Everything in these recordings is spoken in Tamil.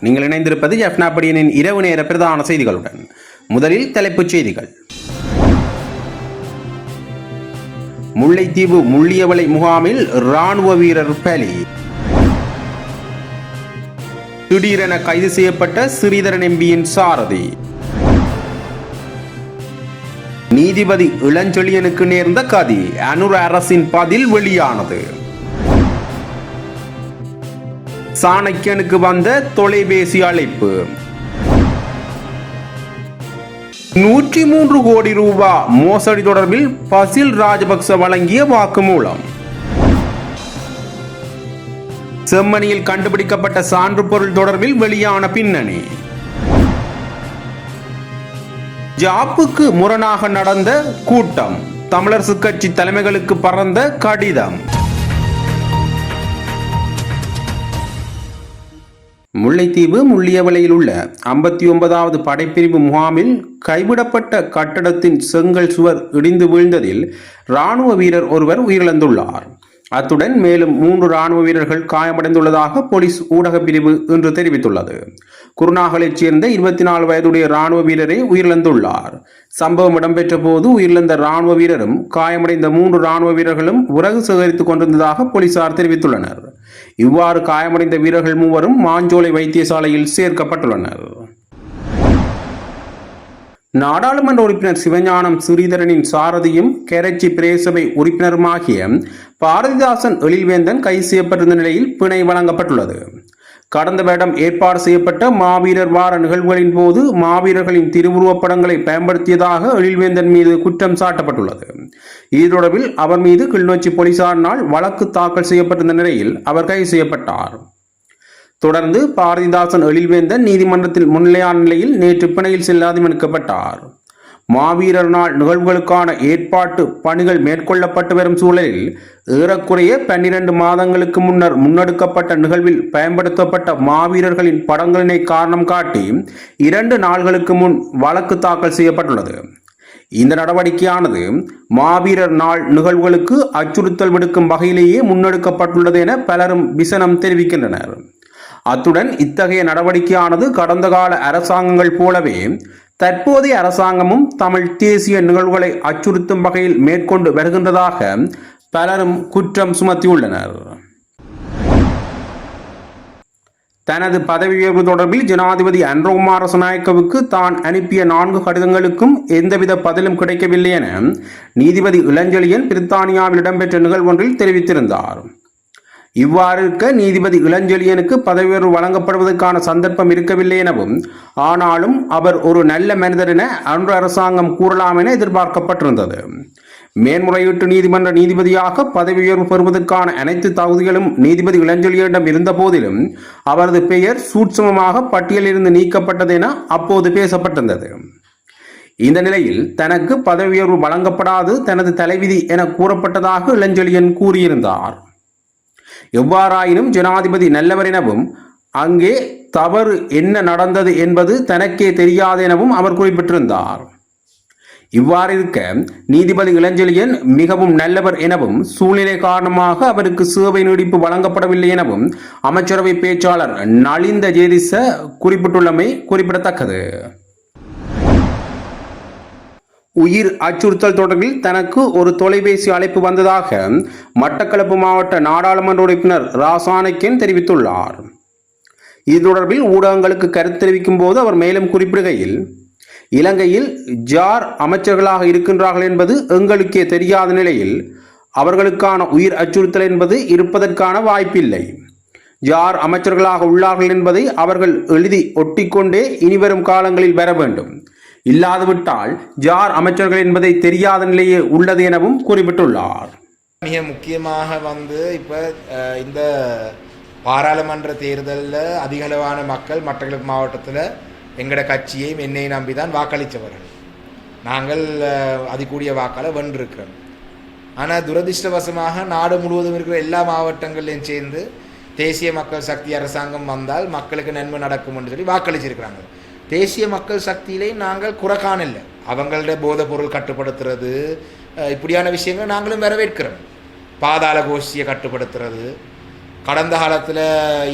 நீங்கள் இணைந்திருப்பது ஜெஃப்னாபடியனின் இரவு நேர பிரதான செய்திகளுடன். முதலில் தலைப்புச் செய்திகள். முல்லைத்தீவு முள்ளியவளை முகாமில் இராணுவ வீரர் பலி. திடீரென கைது செய்யப்பட்ட ஸ்ரீதரன் எம்பியின் சாரதி. நீதிபதி இளஞ்செழியனுக்கு நேர்ந்த கதி, அனுர அரசின் பதில் வெளியானது. சாணக்கியனுக்கு வந்த தொலைபேசி அழைப்பு. 103 கோடி ரூபாய் மோசடி தொடர்பில் பசில் ராஜபக்ச வழங்கிய வாக்குமூலம். செம்மணியில் கண்டுபிடிக்கப்பட்ட சான்று பொருள் தொடர்பில் வெளியான பின்னணி. ஜாப்புக்கு முரணாக நடந்த கூட்டம், தமிழரசு கட்சி தலைமைகளுக்கு பறந்த கடிதம். முல்லைத்தீவு முள்ளியவளையில் உள்ள 59வது படைப்பிரிவு முகாமில் கைவிடப்பட்ட கட்டடத்தின் செங்கல் சுவர் இடிந்து வீழ்ந்ததில் இராணுவ வீரர் ஒருவர் உயிரிழந்துள்ளார். அத்துடன் மேலும் 3 இராணுவ வீரர்கள் காயமடைந்துள்ளதாக போலீஸ் ஊடக பிரிவு இன்று தெரிவித்துள்ளது. குருநாகலைச் சேர்ந்த 24 வயதுடைய இராணுவ வீரரே உயிரிழந்துள்ளார். சம்பவம் இடம்பெற்ற போது உயிரிழந்த இராணுவ வீரரும் காயமடைந்த 3 இராணுவ வீரர்களும் விறகு சேகரித்துக் கொண்டிருந்ததாக போலீசார் தெரிவித்துள்ளனர். இவ்வாறு காயமடைந்த வீரர்கள் 3 மாஞ்சோலை வைத்தியசாலையில் சேர்க்கப்பட்டுள்ளனர். நாடாளுமன்ற உறுப்பினர் சிவஞானம் ஸ்ரீதரனின் சாரதியும் கெரச்சி பிரதேசபை உறுப்பினருமாகிய பாரதிதாசன் எழில்வேந்தன் கைது செய்யப்பட்டிருந்த நிலையில் பிணை வழங்கப்பட்டுள்ளது. கடந்த வருடம் ஏற்பாடு செய்யப்பட்ட மாவீரர் வார நிகழ்வுகளின் போது மாவீரர்களின் திருவுருவப் படங்களை பயன்படுத்தியதாக எழில்வேந்தன் மீது குற்றம் சாட்டப்பட்டுள்ளது. இது தொடர்பில் அவர் மீது கிளிநொச்சி போலீசாரினால் வழக்கு தாக்கல் செய்யப்பட்டிருந்த நிலையில் அவர் கைது செய்யப்பட்டார். தொடர்ந்து பாரதிதாசன் எழில்வேந்தன் நீதிமன்றத்தில் முன்னிலையான நிலையில் நேற்று பிணையில் செல்லாதீர்க்கப்பட்டார். மாவீரர் நாள் நிகழ்வுகளுக்கான ஏற்பாட்டு பணிகள் மேற்கொள்ளப்பட்டு வரும் சூழலில் ஏறக்குறைய 12 மாதங்களுக்கு முன்னர் முன்னெடுக்கப்பட்ட நிகழ்வில் பயன்படுத்தப்பட்ட மாவீரர்களின் படங்களினை காரணம் காட்டி 2 நாள்களுக்கு முன் வழக்கு தாக்கல் செய்யப்பட்டுள்ளது. இந்த நடவடிக்கையானது மாவீரர் நாள் நிகழ்வுகளுக்கு அச்சுறுத்தல் விடுக்கும் வகையிலேயே முன்னெடுக்கப்பட்டுள்ளது என பலரும் விசனம் தெரிவிக்கின்றனர். அத்துடன் இத்தகைய நடவடிக்கையானது கடந்த கால அரசாங்கங்கள் போலவே தற்போதைய அரசாங்கமும் தமிழ் தேசிய நிகழ்வுகளை அச்சுறுத்தும் வகையில் மேற்கொண்டு வருகின்றதாக பலரும் குற்றம் சுமத்தியுள்ளனர். தனது பதவி உயர்வு தொடர்பில் ஜனாதிபதி அன்ரோகுமார திசாநாயக்கவுக்கு தான் அனுப்பிய 4 கடிதங்களுக்கும் எந்தவித பதிலும் கிடைக்கவில்லை என நீதிபதி இளஞ்செழியன் பிரித்தானியாவில் இடம்பெற்ற நிகழ்வொன்றில் தெரிவித்திருந்தார். இவ்வாறு இருக்க நீதிபதி இளஞ்செழியனுக்கு பதவி உயர்வு வழங்கப்படுவதற்கான சந்தர்ப்பம் இருக்கவில்லை எனவும், ஆனாலும் அவர் ஒரு நல்ல மனிதர் என அன்று அரசாங்கம் கூறலாம் என எதிர்பார்க்கப்பட்டிருந்தது. மேன்முறையீட்டு நீதிமன்ற நீதிபதியாக பதவி உயர்வு பெறுவதற்கான அனைத்து தகுதிகளும் நீதிபதி இளஞ்செழியனிடம் இருந்த போதிலும் அவரது பெயர் சூட்சமமாக பட்டியலிருந்து நீக்கப்பட்டது என அப்போது பேசப்பட்டிருந்தது. இந்த நிலையில் தனக்கு பதவி உயர்வு வழங்கப்படாது தனது தலைவிதி என கூறப்பட்டதாக இளஞ்செழியன் கூறியிருந்தார். எவ்வாறாயினும் ஜனாதிபதி நல்லவர் எனவும் அங்கே தவறு என்ன நடந்தது என்பது தனக்கே தெரியாது எனவும் அவர் குறிப்பிட்டிருந்தார். இவ்வாறு இருக்க நீதிபதி இளஞ்செழியன் மிகவும் நல்லவர் எனவும் சூழ்நிலை காரணமாக அவருக்கு சேவை நீடிப்பு வழங்கப்படவில்லை எனவும் அமைச்சரவை பேச்சாளர் நலிந்த ஜேதிச குறிப்பிட்டுள்ளமை குறிப்பிடத்தக்கது. உயிர் அச்சுறுத்தல் தொடர்பில் தனக்கு ஒரு தொலைபேசி அழைப்பு வந்ததாக மட்டக்களப்பு மாவட்ட நாடாளுமன்ற உறுப்பினர் சாணக்கியன் தெரிவித்துள்ளார். இது தொடர்பில் ஊடகங்களுக்கு கருத்து தெரிவிக்கும் போது அவர் மேலும் குறிப்பிடுகையில், இலங்கையில் ஜார் அமைச்சர்களாக இருக்கின்றார்கள் என்பது எங்களுக்கே தெரியாத நிலையில் அவர்களுக்கான உயிர் அச்சுறுத்தல் என்பது இருப்பதற்கான வாய்ப்பில்லை. ஜார் அமைச்சர்களாக உள்ளார்கள் என்பதை அவர்கள் எழுதி ஒட்டிக்கொண்டே இனிவரும் காலங்களில் வர வேண்டும். இல்லாதுவிட்டால் ஜார் அமைச்சர்கள் என்பதை தெரியாத நிலையே உள்ளது எனவும் குறிப்பிட்டுள்ளார். மிக முக்கியமாக இப்போ இந்த பாராளுமன்ற தேர்தலில் அதிகளவான மக்கள் மட்டக்களப்பு மாவட்டத்தில் எங்களோட கட்சியையும் என்னை நம்பி தான் வாக்களித்தவர்கள். நாங்கள் அதிகூடிய வாக்கால் வென்றிருக்கிறோம். ஆனால் துரதிருஷ்டவசமாக நாடு முழுவதும் இருக்கிற எல்லா மாவட்டங்களையும் சேர்ந்து தேசிய மக்கள் சக்தி அரசாங்கம் வந்தால் மக்களுக்கு நன்மை நடக்கும் என்று சொல்லி வாக்களிச்சிருக்கிறாங்க. தேசிய மக்கள் சக்தியிலே நாங்கள் குறை காணல. அவங்களோட போதைப் பொருள் கட்டுப்படுத்துறது இப்படியான விஷயங்களை நாங்களும் வரவேற்கிறோம். பாதாள கோஷ்டியை கட்டுப்படுத்துறது கடந்த காலத்தில்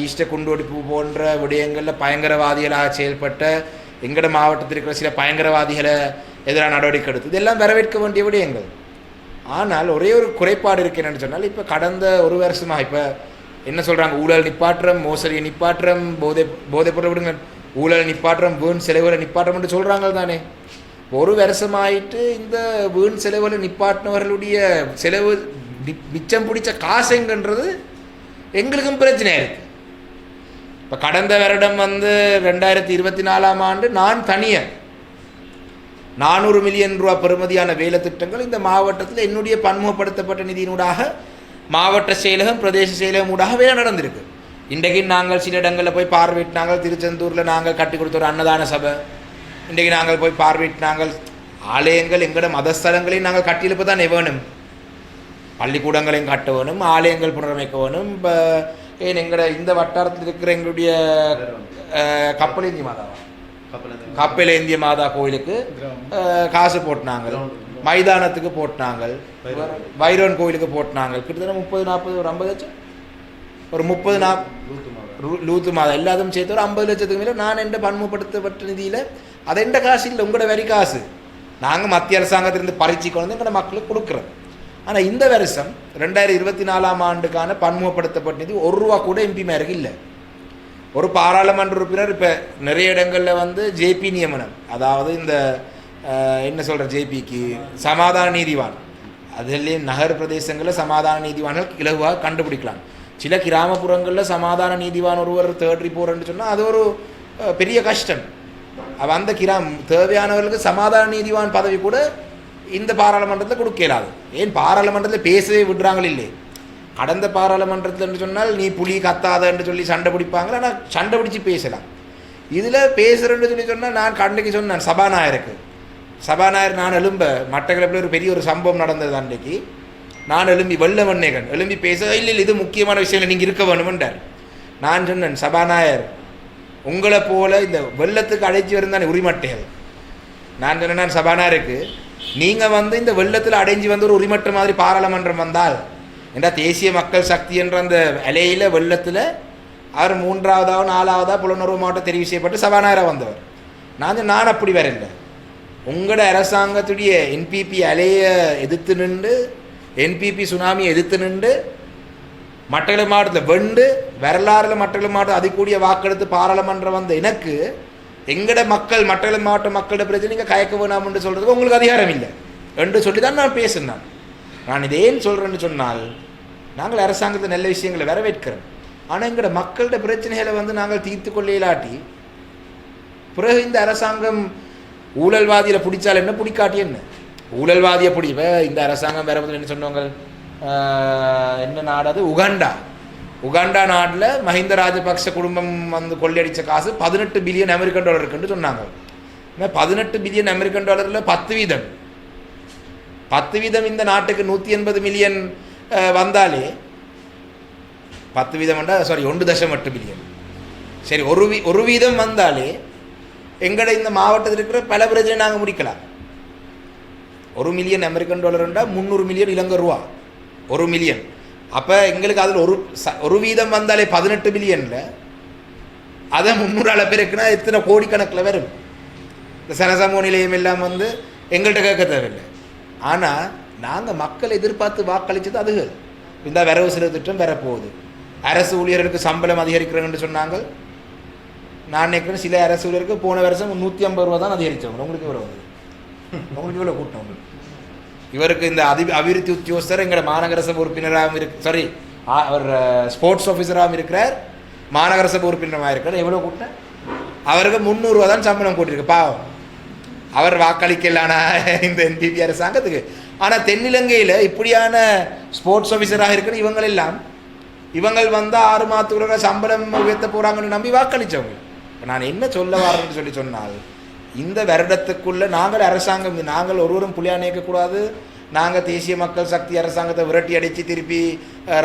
ஈஸ்டர் குண்டுவெடிப்பு போன்ற விடயங்களில் பயங்கரவாதிகளாக செயல்பட்ட எங்கட மாவட்டத்தில் இருக்கிற சில பயங்கரவாதிகளை எதிராக நடவடிக்கை எடுத்து இதெல்லாம் வரவேற்க வேண்டிய விடயங்கள். ஆனால் ஒரே ஒரு குறைபாடு இருக்கு என்னன்னு சொன்னால், இப்போ கடந்த ஒரு வருஷமாக இப்போ என்ன சொல்கிறாங்க, ஊழல் நிப்பாற்றம், மோசடியை நிப்பாற்றம், போதைப்பொருள் விடுங்க, ஊழல் நிப்பாற்றம், வீண் செலவுகளை நிப்பாற்றம்னு சொல்கிறாங்க தானே. ஒரு வருஷமாயிட்டு இந்த வீண் செலவுகளை நிப்பாட்டினவர்களுடைய செலவு மிச்சம் பிடிச்ச காசுங்கன்றது எங்களுக்கும் பிரச்சனையாக இருக்குது. இப்போ கடந்த வருடம் 2024ஆம் ஆண்டு நான் தனியாக 400 மில்லியன் ரூபா பெறுமதியான வேலை திட்டங்கள் இந்த மாவட்டத்தில் என்னுடைய பன்முகப்படுத்தப்பட்ட நிதியினூடாக மாவட்ட செயலகம் பிரதேச செயலகம் ஊடாக வேலை நடந்திருக்கு. இன்றைக்கு நாங்கள் சில இடங்களில் போய் பார்வையிட்டாங்க. திருச்செந்தூரில் நாங்கள் கட்டி கொடுத்த ஒரு அன்னதான சபை, இன்றைக்கு நாங்கள் போய் பார்வையிட்டாங்கள். ஆலயங்கள் எங்களோட மதஸ்தலங்களையும் நாங்கள் கட்டியெழுப்ப தான் வேணும், பள்ளிக்கூடங்களையும் கட்ட வேணும், ஆலயங்கள் புனரமைக்க வேணும். இப்போ ஏன் எங்களோட இந்த வட்டாரத்தில் இருக்கிற எங்களுடைய கப்பலேந்திய மாதாவா கப்பலேந்திய மாதா கோயிலுக்கு காசு போட்டினாங்க, மைதானத்துக்கு போட்டினாங்க, வைரோன் கோயிலுக்கு போட்டினாங்க. கிட்டத்தட்ட 30-40 ஒரு 50 லட்சம், ஒரு 30-40 லூத்து மாதம் எல்லாத்தையும் சேர்த்து ஒரு 50 லட்சத்துக்கு மேலே நான் எந்த பன்முகப்படுத்தப்பட்ட நிதியில் அது எந்த காசு இல்லை, உங்களோட வரி காசு நாங்கள் மத்திய அரசாங்கத்திலிருந்து பறிச்சு கொண்டு எங்களோட மக்களுக்கு கொடுக்குறோம். ஆனால் இந்த வருஷம் 2024ஆம் ஆண்டுக்கான பன்முகப்படுத்தப்பட்ட நிதி ₹1 கூட எம்பி மேருக்கு இல்லை. ஒரு பாராளுமன்ற உறுப்பினர் இப்போ நிறைய இடங்களில் ஜேபி நியமனம், அதாவது இந்த என்ன சொல்கிற ஜேபிக்கு சமாதான நீதிவான், அதுலேயும் நகர் பிரதேசங்களில் சமாதான நீதிவான்கள் இலகுவாக கண்டுபிடிக்கலாம். சில கிராமப்புறங்களில் சமாதான நீதிவான் ஒருவர் தேடி போகிறேன்னு சொன்னால் அது ஒரு பெரிய கஷ்டம். அந்த தேவையானவர்களுக்கு சமாதான நீதிவான் பதவி கூட இந்த பாராளுமன்றத்தில் கொடுக்க இயலாது. ஏன் பாராளுமன்றத்தில் பேசவே விடுறாங்களே இல்லை. கடந்த பாராளுமன்றத்தில் என்று சொன்னால் நீ புலி கத்தாத என்று சொல்லி சண்டை பிடிப்பாங்க, ஆனால் சண்டை பிடிச்சி பேசலாம். இதில் பேசுகிறேன்னு சொல்லி சொன்னால் நான் கண்டைக்கு சொன்னேன் சபாநாயகர் நான் எழும்ப மட்டக்களப்பில் ஒரு பெரிய ஒரு சம்பவம் நடந்தது. அன்றைக்கு நான் எழும்பி வெள்ளவண்ணேகன் எழும்பி பேச இல்லை இது முக்கியமான விஷயங்கள் நீங்கள் இருக்க வேணுமென்றார். நான் சொன்னேன் சபாநாயகர் உங்களை போல இந்த வெள்ளத்துக்கு அடைச்சி வருந்தானே உரிமட்டைகள். நான் சொன்னேன் சபாநாயகருக்கு நீங்கள் இந்த வெள்ளத்தில் அடைஞ்சி ஒரு உரிமட்ட மாதிரி பாராளுமன்றம் வந்தால் என்ற தேசிய மக்கள் சக்தி என்ற அந்த அலையில் வெள்ளத்தில் அவர் 3ஆவதாக 4ஆவதாக புலனர்வு மாவட்டம் தெரிவு செய்யப்பட்டு சபாநாயகராக வந்தவர். நான் அப்படி வரல. உங்களோட அரசாங்கத்துடைய என்பிபி அலையை எதிர்த்து நின்று, என்பிபி சுனாமியை எதிர்த்து நின்று மட்டக்களப்பு மாவட்டத்தில் வெண்டு வரலாறுல மட்டக்களப்பு மாவட்டம் அதிகூடிய வாக்கெடுத்து பாராளுமன்றம் வந்த எனக்கு எங்கட மக்கள் மட்டக்களப்பு மாவட்ட மக்களோட பிரச்சனை நீங்கள் கயக்க வேணாம் என்று சொல்கிறதுக்கு உங்களுக்கு அதிகாரம் இல்லை என்று சொல்லி தான் நான் பேசினேன். நான் இதை ஏன் சொல்கிறேன்னு சொன்னால், நாங்கள் அரசாங்கத்தை நல்ல விஷயங்களை வரவேற்கிறோம், ஆனால் எங்களோட மக்களோட பிரச்சனைகளை நாங்கள் தீர்த்து கொள்ள இயலாட்டி பிறகு இந்த அரசாங்கம் ஊழல்வாதியில் பிடிச்சால் என்ன பிடிக்காட்டி என்ன, ஊழல்வாதியை பிடிப்ப இந்த அரசாங்கம் வேற என்ன சொன்னவங்க என்ன நாடு அது உகாண்டா நாட்டில் மஹிந்த ராஜபக்ஷ குடும்பம் கொள்ளையடித்த காசு $18 பில்லியன் இருக்குன்னு சொன்னாங்க. 18 பில்லியன் $10 10% இந்த நாட்டுக்கு 180 மில்லியன் வந்தாலே 10% சாரி 1.8 பில்லியன் சரி ஒரு வீதம் வந்தாலே எங்கட இந்த மாவட்டத்தில் இருக்கிற பல பிரச்சனை நாங்கள் முடிக்கலாம். $1 மில்லியன் $300 மில்லியன் இலங்கை ரூபா 1 மில்லியன். அப்போ எங்களுக்கு அதில் ஒரு வீதம் வந்தாலே 18 பில்லியனில் அதை 300 பேருக்குன்னா எத்தனை கோடிக்கணக்கில் வரும். இந்த சனசமூக நிலையம் எல்லாம் எங்கள்கிட்ட கேட்க தேவையில்லை. ஆனால் நாங்கள் மக்கள் எதிர்பார்த்து வாக்களித்தது அதுகள். இந்த வரவு செலவு திட்டம் வரப்போகுது. அரசு ஊழியர்களுக்கு சம்பளம் அதிகரிக்கிறேன்னு சொன்னாங்க. நான் நினைக்கிறேன் சில அரசு ஊழியருக்கு போன வருஷம் 150 ரூபா தான் அதிகரித்தவங்க. உங்களுக்கு இவ்வளோ இவ்வளோ கூட்டம். இவருக்கு இந்த அபிவிருத்தி உத்தியோகஸ்தர் எங்களோட மாநகர சபை உறுப்பினராகவும் அவர் ஸ்போர்ட்ஸ் ஆஃபீஸராகவும் இருக்கிறார், மாநகர சபை உறுப்பினராக இருக்கிறார். எவ்வளோ கூட்டம்? அவருக்கு 300 ரூபா தான் சம்பளம் கூட்டியிருக்கு. பாவம், அவர் வாக்களிக்கலானா இந்த என்பிபி அரசாங்கத்துக்கு. ஆனால் தென்னிலங்கையில் இப்படியான ஸ்போர்ட்ஸ் ஆஃபீஸராக இருக்கிற இவங்கள் வந்தால் 6 மாதத்துக்குள்ள சம்பளம் உயர்த்த போகிறாங்கன்னு நம்பி வாக்களித்தவங்க. இப்போ நான் என்ன சொல்ல வரேன்னு சொன்னால், இந்த வருடத்துக்குள்ளே நாங்கள் ஒருவரும் புலியா நினைக்கக்கூடாது. நாங்கள் தேசிய மக்கள் சக்தி அரசாங்கத்தை விரட்டி அடித்து திருப்பி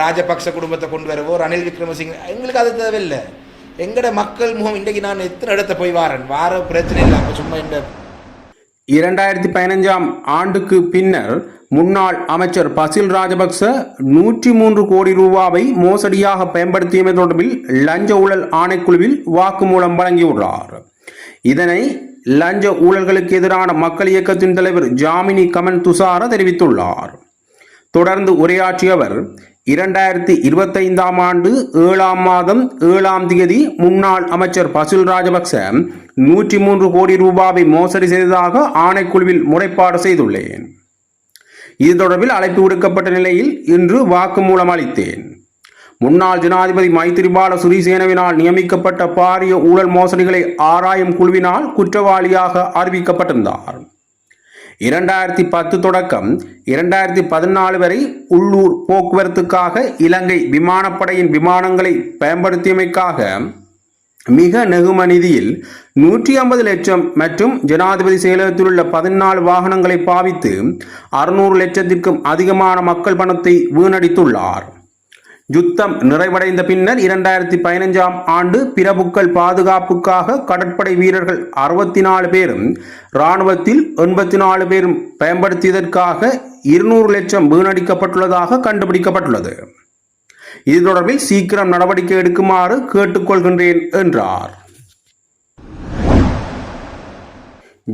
ராஜபக்ச குடும்பத்தை கொண்டு வரவோ ரணில் விக்ரமசிங்க எங்களுக்கு அது தேவையில்லை. எங்கட மக்கள் முகம் இன்றைக்கு நான் எத்தனை இடத்த போய் வார பிரச்சனை இல்லை. அப்போ சும்மா இந்த 2015ஆம் ஆண்டுக்கு பின்னர் முன்னாள் அமைச்சர் பசில் ராஜபக்ச 103 கோடி ரூபாவை மோசடியாக பயன்படுத்தியமை தொடர்பில் லஞ்ச ஊழல் ஆணைக்குழுவில் வாக்குமூலம் வழங்கியுள்ளார். இதனை லஞ்ச ஊழல்களுக்கு எதிரான மக்கள் இயக்கத்தின் தலைவர் ஜாமினி கமன் துசார தெரிவித்துள்ளார். தொடர்ந்து உரையாற்றிய அவர் 2025ஆம் ஆண்டு 7ஆம் மாதம் 7ஆம் தேதி முன்னாள் அமைச்சர் பசில் ராஜபக்ச 103 கோடி ரூபாவை மோசடி செய்ததாக ஆணைக்குழுவில் முறைப்பாடு செய்துள்ளேன். இது தொடர்பில் அழைப்பு விடுக்கப்பட்ட நிலையில் இன்று வாக்குமூலம் அளித்தேன். முன்னாள் ஜனாதிபதி மைத்திரிபால சிறிசேனவினால் நியமிக்கப்பட்ட பாரிய ஊழல் மோசடிகளை ஆராயும் குழுவினால் குற்றவாளியாக அறிவிக்கப்பட்டிருந்தார். 2010 தொடக்கம் 2014 வரை உள்ளூர் போக்குவரத்துக்காக இலங்கை விமானப்படையின் விமானங்களை பயன்படுத்தியமைக்காக மிக நெகும நிதியில் 150 லட்சம் மற்றும் ஜனாதிபதி செயலகத்தில் உள்ள 14 வாகனங்களை பாவித்து 600 லட்சத்திற்கும் அதிகமான மக்கள் பணத்தை வீணடித்துள்ளார். யுத்தம் நிறைவடைந்த பின்னர் 2015ஆம் ஆண்டு பிரபுக்கள் பாதுகாப்புக்காக கடற்படை வீரர்கள் 64 பேரும் இராணுவத்தில் 84 பேரும் பயன்படுத்தியதற்காக 200 லட்சம் வீணடிக்கப்பட்டுள்ளதாக கண்டுபிடிக்கப்பட்டுள்ளது. இது தொடர்பில் சீக்கிரம் நடவடிக்கை எடுக்குமாறு கேட்டுக்கொள்கின்றேன் என்றார்.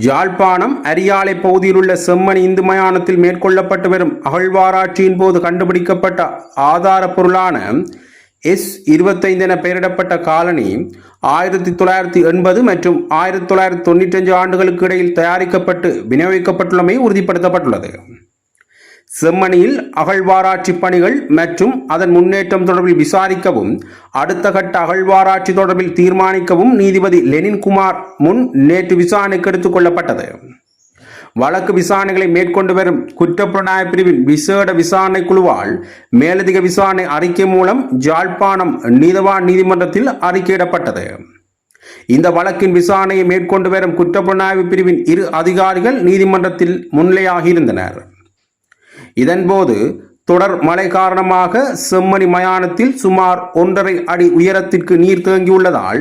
யாழ்ப்பாணம் அரியாலை பகுதியில் உள்ள செம்மணி இந்து மயானத்தில் மேற்கொள்ளப்பட்டு வரும் அகழ்வாராய்ச்சியின் போது கண்டுபிடிக்கப்பட்ட ஆதார பொருளான S25 என பெயரிடப்பட்ட காலனி 1980 மற்றும் 1995 ஆண்டுகளுக்கு இடையில் தயாரிக்கப்பட்டு விநியோகிக்கப்பட்டுள்ளமை உறுதிப்படுத்தப்பட்டுள்ளது. செம்மணியில் அகழ்வாராய்ச்சி பணிகள் மற்றும் அதன் முன்னேற்றம் தொடர்பில் விசாரிக்கவும் அடுத்த கட்ட அகழ்வாராய்ச்சி தொடர்பில் தீர்மானிக்கவும் நீதிபதி லெனின் குமார் முன் நேற்று விசாரணைக்கு எடுத்துக் கொள்ளப்பட்டது. வழக்கு விசாரணைகளை மேற்கொண்டு வரும் குற்றப்புலனாய்வு பிரிவின் விசேட விசாரணை குழுவால் மேலதிக விசாரணை அறிக்கை மூலம் யாழ்ப்பாணம் நீதவான் நீதிமன்றத்தில் அறிக்கையிடப்பட்டது. இந்த வழக்கின் விசாரணையை மேற்கொண்டு வரும் குற்றப்புலனாய்வு பிரிவின் 2 அதிகாரிகள் நீதிமன்றத்தில் முன்னிலையாகியிருந்தனர். இதன்போது தொடர் மழை காரணமாக செம்மணி மயானத்தில் சுமார் 1.5 அடி உயரத்திற்கு நீர் தேங்கியுள்ளதால்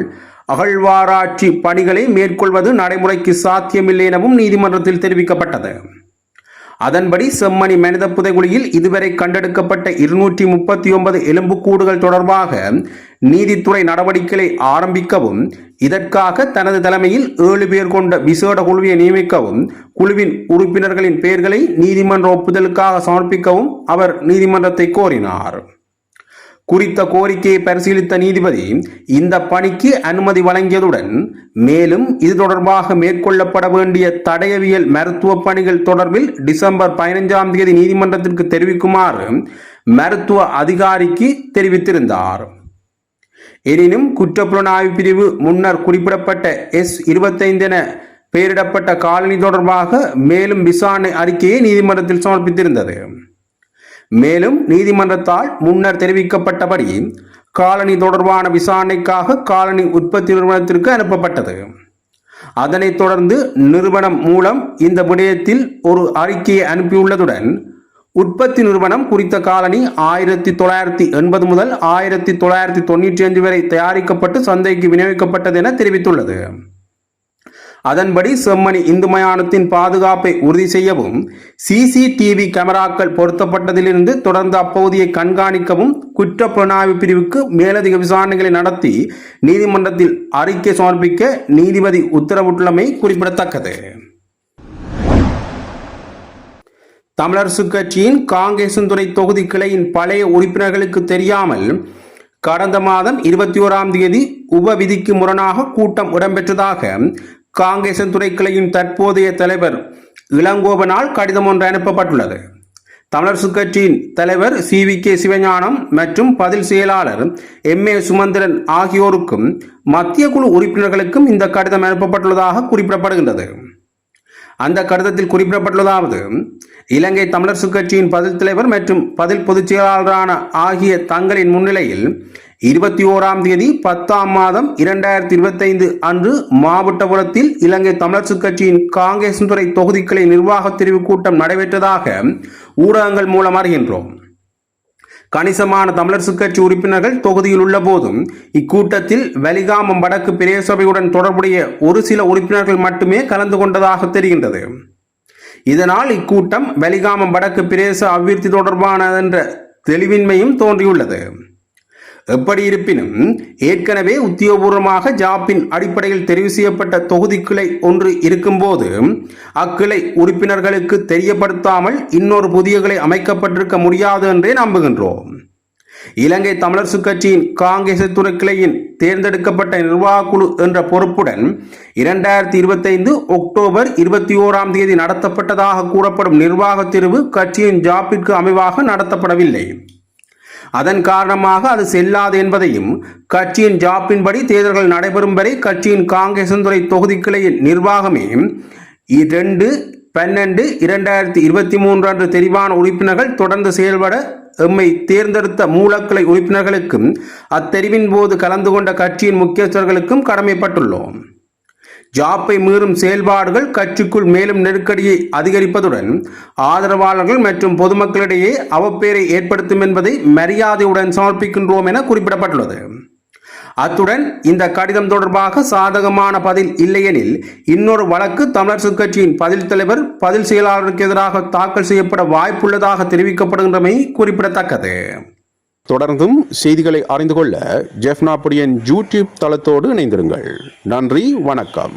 அகழ்வாராய்ச்சி பணிகளை மேற்கொள்வது நடைமுறைக்கு சாத்தியமில்லை எனவும் நீதிமன்றத்தில் தெரிவிக்கப்பட்டது. அதன்படி செம்மணி மனித புதைகுழியில் இதுவரை கண்டெடுக்கப்பட்ட 239 எலும்புக்கூடுகள் தொடர்பாக நீதித்துறை நடவடிக்கைகளை ஆரம்பிக்கவும் இதற்காக தனது தலைமையில் 7 பேர் கொண்ட விசேட குழுவை நியமிக்கவும் குழுவின் உறுப்பினர்களின் பெயர்களை நீதிமன்ற ஒப்புதலுக்காக சமர்ப்பிக்கவும் அவர் நீதிமன்றத்தை கோரினார். குறித்த கோரிக்கையை பரிசீலித்த நீதிபதி இந்த பணிக்கு அனுமதி வழங்கியதுடன் மேலும் இது தொடர்பாக மேற்கொள்ளப்பட வேண்டிய தடயவியல் மருத்துவ பணிகள் தொடர்பில் டிசம்பர் 15ஆம் தேதி நீதிமன்றத்திற்கு தெரிவிக்குமாறு மருத்துவ அதிகாரிக்கு தெரிவித்திருந்தார். எனினும் குற்றப்புலனாய்வு பிரிவு முன்னர் குறிப்பிடப்பட்ட S25 என பெயரிடப்பட்ட காலனி தொடர்பாக மேலும் விசாரணை அறிக்கையை நீதிமன்றத்தில் சமர்ப்பித்திருந்தது. மேலும் நீதிமன்றத்தால் முன்னர் தெரிவிக்கப்பட்டபடி காலனி தொடர்பான விசாரணைக்காக காலனி உற்பத்தி நிறுவனத்திற்கு அனுப்பப்பட்டது. அதனைத் தொடர்ந்து நிறுவனம் மூலம் இந்த விடயத்தில் ஒரு அறிக்கையை அனுப்பியுள்ளதுடன் உற்பத்தி நிறுவனம் குறித்த காலனி 1980 முதல் 1995 வரை தயாரிக்கப்பட்டு சந்தைக்கு விநியோகிக்கப்பட்டது என தெரிவித்துள்ளது. அதன்படி செம்மணி இந்து மயானத்தின் பாதுகாப்பை உறுதி செய்யவும் CCTV கேமராக்கள் பொருத்தப்பட்டதிலிருந்து தொடர்ந்து அப்பகுதியை கண்காணிக்கவும் குற்றப்புலனாய்வு பிரிவுக்கு மேலதிக விசாரணைகளை நடத்தி நீதிமன்றத்தில் அறிக்கை சமர்ப்பிக்க நீதிபதி உத்தரவிட்டுள்ளமை குறிப்பிடத்தக்கது. தமிழரசு கட்சியின் காங்கேசன்துறை தொகுதி கிளையின் பழைய உறுப்பினர்களுக்கு தெரியாமல் கடந்த மாதம் 21ஆம் தேதி உப விதிக்கு முரணாக கூட்டம் இடம்பெற்றதாக காங்கேசன்துறை கிளையின் தற்போதைய தலைவர் இளங்கோவனால் கடிதம் ஒன்று அனுப்பப்பட்டுள்ளது. தமிழரசு கட்சியின் தலைவர் CVK சிவஞானம் மற்றும் பதில் செயலாளர் MA சுமந்திரன் ஆகியோருக்கும் மத்திய குழு உறுப்பினர்களுக்கும் இந்த கடிதம் அனுப்பப்பட்டுள்ளதாக குறிப்பிடப்படுகின்றது. அந்த கடிதத்தில் குறிப்பிடப்பட்டுள்ளதாவது: இலங்கை தமிழரசு கட்சியின் பதில் தலைவர் மற்றும் பதில் பொதுச் செயலாளரான ஆகிய தங்களின் முன்னிலையில் 21ஆம் தேதி 10ஆம் மாதம் 2025 அன்று மாவட்டபுரத்தில் இலங்கை தமிழரசு கட்சியின் காங்கேசன்துறை தொகுதிகளை நிர்வாக தெரிவு கூட்டம் நடைபெற்றதாக ஊடகங்கள் மூலம் அறிகின்றோம். கணிசமான தமிழரசு கட்சி உறுப்பினர்கள் தொகுதியில் உள்ள போதும் இக்கூட்டத்தில் வலிகாமம் வடக்கு பிரதேச சபையுடன் தொடர்புடைய ஒரு சில உறுப்பினர்கள் மட்டுமே கலந்து கொண்டதாக தெரிகின்றது. இதனால் இக்கூட்டம் வலிகாமம் வடக்கு பிரதேச அபிவிருத்தி தொடர்பானது என்ற தெளிவின்மையும் தோன்றியுள்ளது. எப்படி இருப்பினும் ஏற்கனவே உத்தியோகபூர்வமாக ஜாப்பின் அடிப்படையில் தெரிவு செய்யப்பட்ட தொகுதி கிளை ஒன்று இருக்கும்போது அக்கிளை உறுப்பினர்களுக்கு தெரியப்படுத்தாமல் இன்னொரு புதிய கிளை அமைக்கப்பட்டிருக்க முடியாது என்றே நம்புகின்றோம். இலங்கை தமிழரசு கட்சியின் காங்கிரஸ் துறை கிளையின் தேர்ந்தெடுக்கப்பட்ட நிர்வாக குழு என்ற பொறுப்புடன் 2025 அக்டோபர் 21 நடத்தப்பட்டதாக கூறப்படும் நிர்வாக தெரிவு கட்சியின் ஜாப்பிற்கு அமைவாக நடத்தப்படவில்லை. அதன் காரணமாக அது செல்லாது என்பதையும் கட்சியின் ஜாப்பின்படி தேர்தல்கள் நடைபெறும் வரை கட்சியின் காங்கிரஸ் துறை தொகுதி கிளையின் நிர்வாகமே 2/12/2023 அன்று தெரிவான உறுப்பினர்கள் தொடர்ந்து செயல்பட எம்மை தேர்ந்தெடுத்த மூலக்கிளை உறுப்பினர்களுக்கும் அத்தெரிவின் போது கலந்து கொண்ட கட்சியின் முக்கியஸ்தர்களுக்கும் கடமைப்பட்டுள்ளோம். ஜாப்பை மீறும் செயல்பாடுகள் கட்சிக்குள் மேலும் நெருக்கடியை அதிகரிப்பதுடன் ஆதரவாளர்கள் மற்றும் பொதுமக்களிடையே அவப்பேரை ஏற்படுத்தும் என்பதை மரியாதையுடன் சமர்ப்பிக்கின்றோம் என குறிப்பிடப்பட்டுள்ளது. அத்துடன் இந்த கடிதம் தொடர்பாக சாதகமான பதில் இல்லையெனில் இன்னொரு வழக்கு தமிழரசு கட்சியின் பதில் தலைவர் பதில் செயலாளருக்கு எதிராக தாக்கல் செய்யப்பட வாய்ப்புள்ளதாக தெரிவிக்கப்படுகின்றமை குறிப்பிடத்தக்கது. தொடர்ந்தும் செய்திகளை அறிந்து கொள்ள ஜெஃப்னாபுடியின் யூடியூப் தளத்தோடு இணைந்திருங்கள். நன்றி, வணக்கம்.